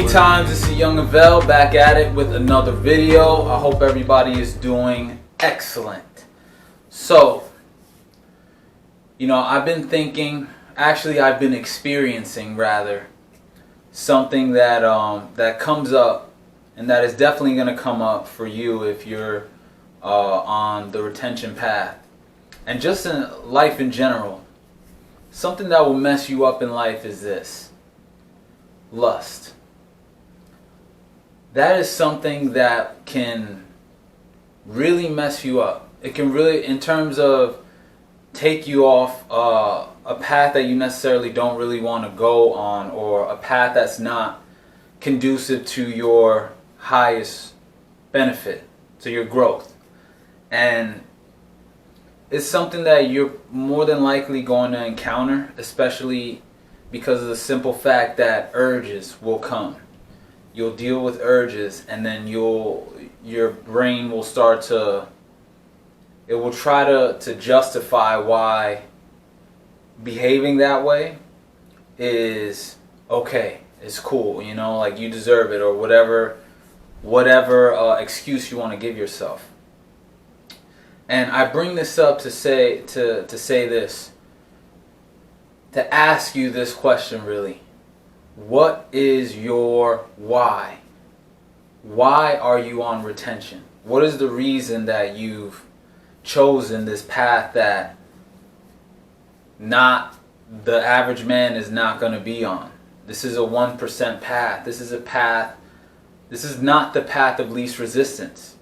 Three times, it's Yungavelle back at it with another video. I hope everybody is doing excellent. So, I've been thinking, actually I've been experiencing rather, something that that comes up, and that is definitely going to come up for you if you're on the retention path. And just in life in general, something that will mess you up in life is this: lust. That is something that can really mess you up. It can really, in terms of take you off a path that you necessarily don't really want to go on, or a path that's not conducive to your highest benefit, to your growth. And it's something that you're more than likely going to encounter, especially because of the simple fact that urges will come. You'll deal with urges, and then your brain will start to, it will try to justify why behaving that way is okay, it's cool, like you deserve it, or whatever excuse you want to give yourself. And I bring this up to say this, to ask you this question really. What is your why? Why are you on retention? What is the reason that you've chosen this path that not the average man is not going to be on? This is a 1% path. This is a path. This is not the path of least resistance,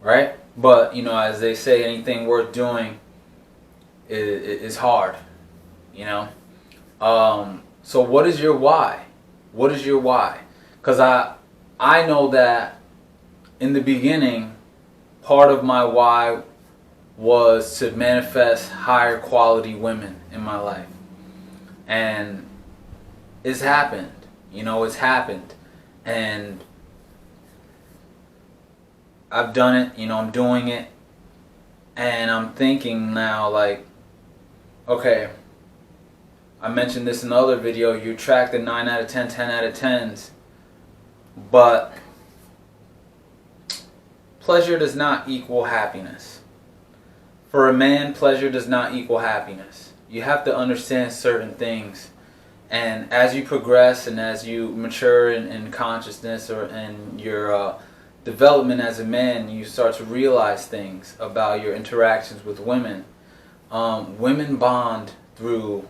right? But as they say, anything worth doing is hard. So what is your why? What is your why? Because I know that in the beginning, part of my why was to manifest higher quality women in my life. And it's happened. It's happened. And I've done it, I'm doing it. And I'm thinking now, like, okay, I mentioned this in another video, you attract a 9 out of 10, 10 out of 10s. But pleasure does not equal happiness. For a man, pleasure does not equal happiness. You have to understand certain things. And as you progress and as you mature in consciousness or in your development as a man, you start to realize things about your interactions with women. Women bond through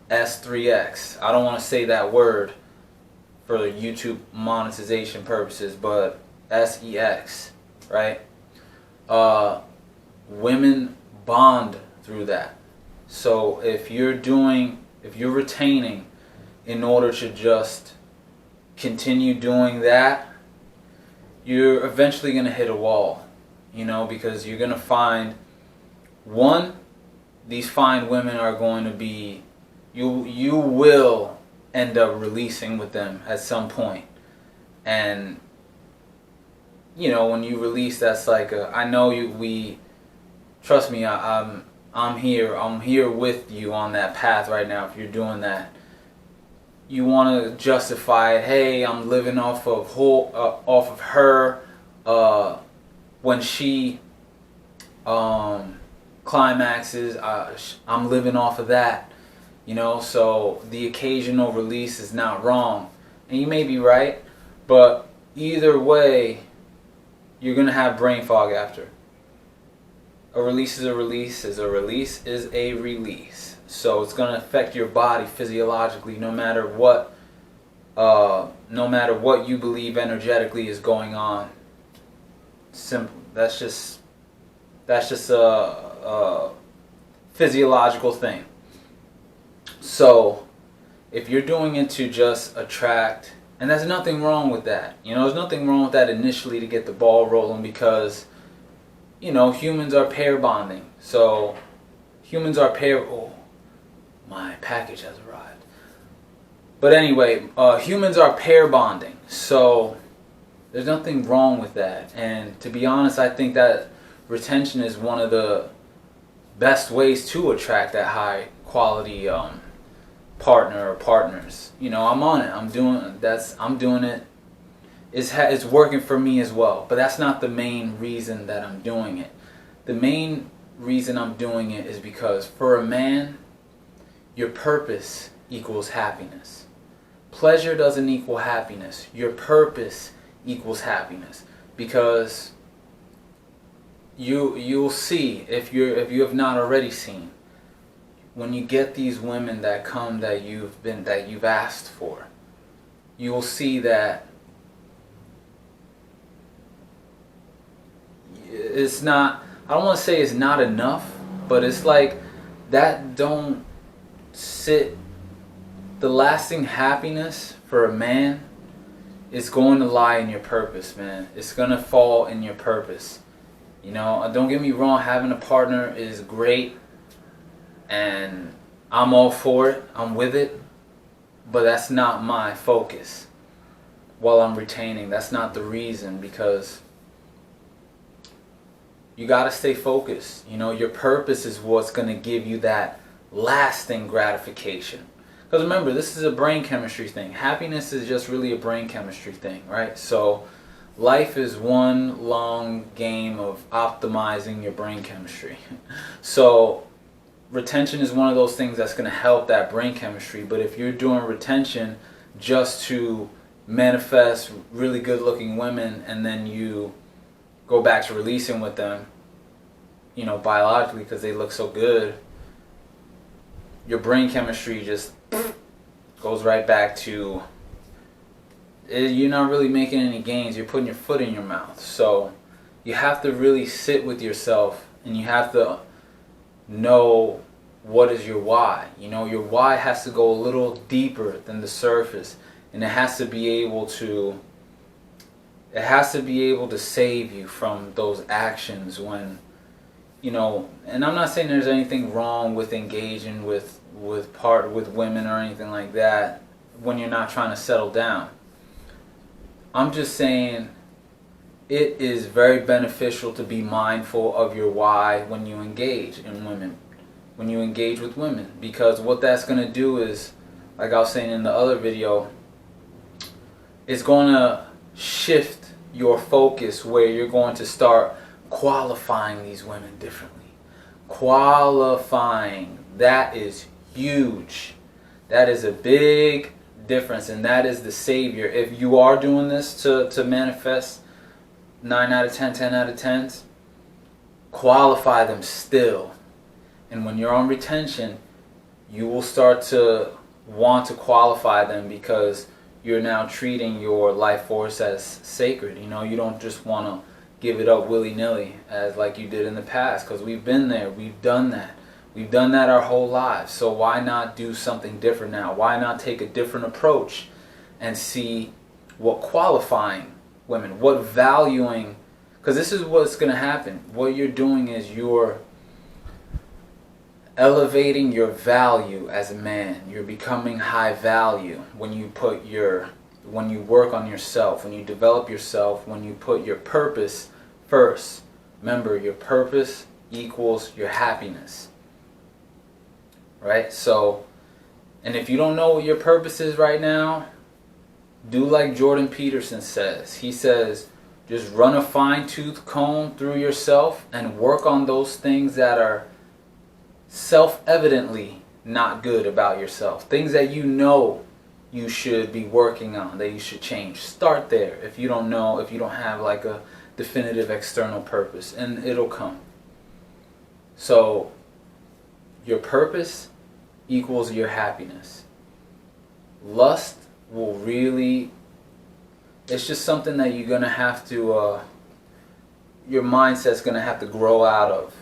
S3X. I don't want to say that word for YouTube monetization purposes, but SEX, right? Women bond through that. So if you're retaining in order to just continue doing that, you're eventually going to hit a wall, because you're going to find, one, these fine women are going to be, you will end up releasing with them at some point. And when you release, that's like trust me, I'm here with you on that path right now. If you're doing that, you want to justify it. Hey, I'm living off of her when she climaxes. I'm living off of that. So the occasional release is not wrong. And you may be right, but either way, you're going to have brain fog after. A release is a release, a release is a release. So it's going to affect your body physiologically, no matter what you believe energetically is going on. Simple. That's just a physiological thing. So if you're doing it to just attract, and there's nothing wrong with that. There's nothing wrong with that initially to get the ball rolling, because humans are pair bonding. So humans are pair. Oh, my package has arrived. But anyway, humans are pair bonding. So there's nothing wrong with that. And to be honest, I think that retention is one of the best ways to attract that high quality partner or partners. You know, I'm on it. I'm doing it. It's working for me as well. But that's not the main reason that I'm doing it. The main reason I'm doing it is because for a man, your purpose equals happiness. Pleasure doesn't equal happiness. Your purpose equals happiness, because you'll see, if you have not already seen, when you get these women that come that you've asked for, you will see that it's not, I don't want to say it's not enough, but it's like that don't sit. The lasting happiness for a man is going to lie in your purpose, man. It's going to fall in your purpose. You know, don't get me wrong, having a partner is great, and I'm all for it. I'm with it. But that's not my focus while I'm retaining. That's not the reason, because you got to stay focused. You know, your purpose is what's going to give you that lasting gratification. Because remember, this is a brain chemistry thing. Happiness is just really a brain chemistry thing, right? So life is one long game of optimizing your brain chemistry. So retention is one of those things that's going to help that brain chemistry. But if you're doing retention just to manifest really good looking women, and then you go back to releasing with them, you know, biologically because they look so good, your brain chemistry just goes right back to, you're not really making any gains. You're putting your foot in your mouth. So you have to really sit with yourself, and you have to know what is your why. You know, your why has to go a little deeper than the surface, and it has to be able to save you from those actions when, you know, and I'm not saying there's anything wrong with engaging with women or anything like that when you're not trying to settle down. I'm just saying it is very beneficial to be mindful of your why when you engage in women, when you engage with women, because what that's going to do is, like I was saying in the other video, it's going to shift your focus where you're going to start qualifying these women differently. Qualifying, that is huge. That is a big difference, and that is the savior. If you are doing this to manifest 9 out of 10, 10 out of 10s, qualify them still. And when you're on retention, you will start to want to qualify them, because you're now treating your life force as sacred. You know, you don't just want to give it up willy-nilly as like you did in the past, because we've been there, we've done that. We've done that our whole lives. So why not do something different now? Why not take a different approach and see what qualifying women, what valuing, because this is what's going to happen. What you're doing is you're elevating your value as a man. You're becoming high value when you work on yourself, when you develop yourself, when you put your purpose first. Remember, your purpose equals your happiness. Right? So, and if you don't know what your purpose is right now, do like Jordan Peterson says. He says, just run a fine-tooth comb through yourself and work on those things that are self-evidently not good about yourself. Things that you know you should be working on, that you should change. Start there if you don't know, if you don't have like a definitive external purpose, and it'll come. So your purpose equals your happiness. Lust will really, it's just something that you're going to have to, your mindset's going to have to grow out of.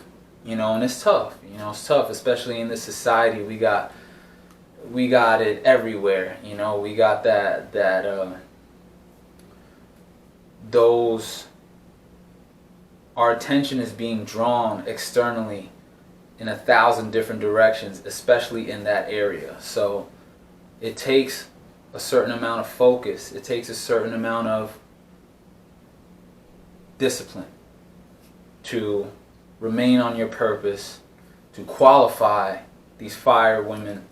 You know, and it's tough. You know, it's tough, especially in this society. We got it everywhere. You know, we got our attention is being drawn externally in 1,000 different directions, especially in that area. So it takes a certain amount of focus. It takes a certain amount of discipline to remain on your purpose, to qualify these fire women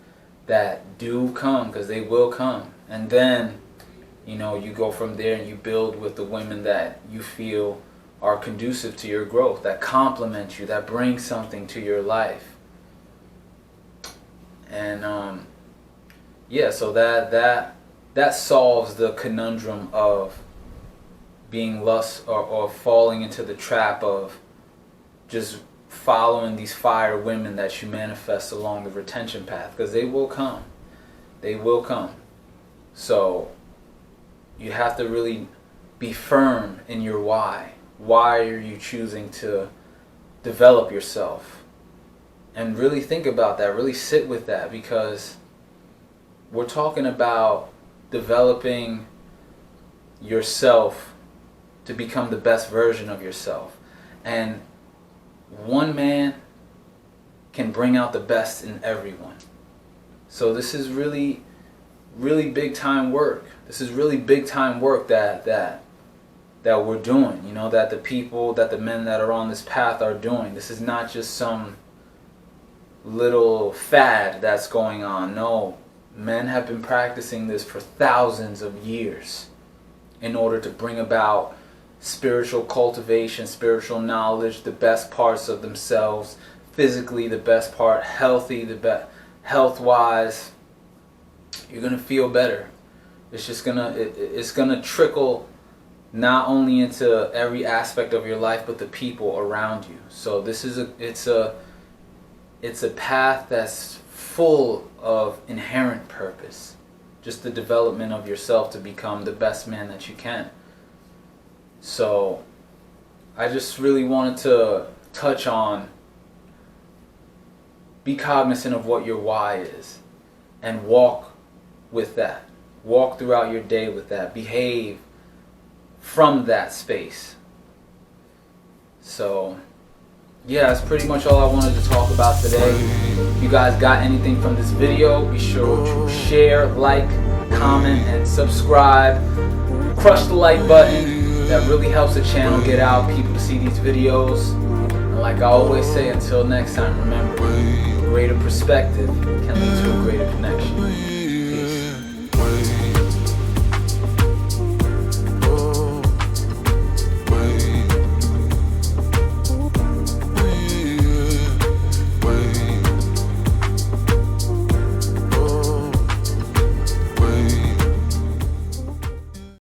that do come, because they will come. And then, you know, you go from there and you build with the women that you feel are conducive to your growth, that complement you, that bring something to your life. And yeah, so that solves the conundrum of being lust, or falling into the trap of just following these fire women that you manifest along the retention path, because they will come. They will come. So you have to really be firm in your why. Why are you choosing to develop yourself? And really think about that, really sit with that, because we're talking about developing yourself to become the best version of yourself. And one man can bring out the best in everyone. So this is really, really big time work. This is really big time work that we're doing, you know, that the people, that the men that are on this path are doing. This is not just some little fad that's going on. No, men have been practicing this for thousands of years in order to bring about spiritual cultivation, spiritual knowledge, the best parts of themselves, physically the best part, healthy, the best, health-wise. You're gonna feel better. It's just it's gonna trickle not only into every aspect of your life, but the people around you. So this is it's a path that's full of inherent purpose. Just the development of yourself to become the best man that you can. So I just really wanted to touch on, be cognizant of what your why is and walk with that. Walk throughout your day with that. Behave from that space. So yeah, that's pretty much all I wanted to talk about today. If you guys got anything from this video, be sure to share, like, comment, and subscribe. Crush the like button. That really helps the channel get out, people to see these videos. And like I always say, until next time, remember, greater perspective can lead to a greater connection.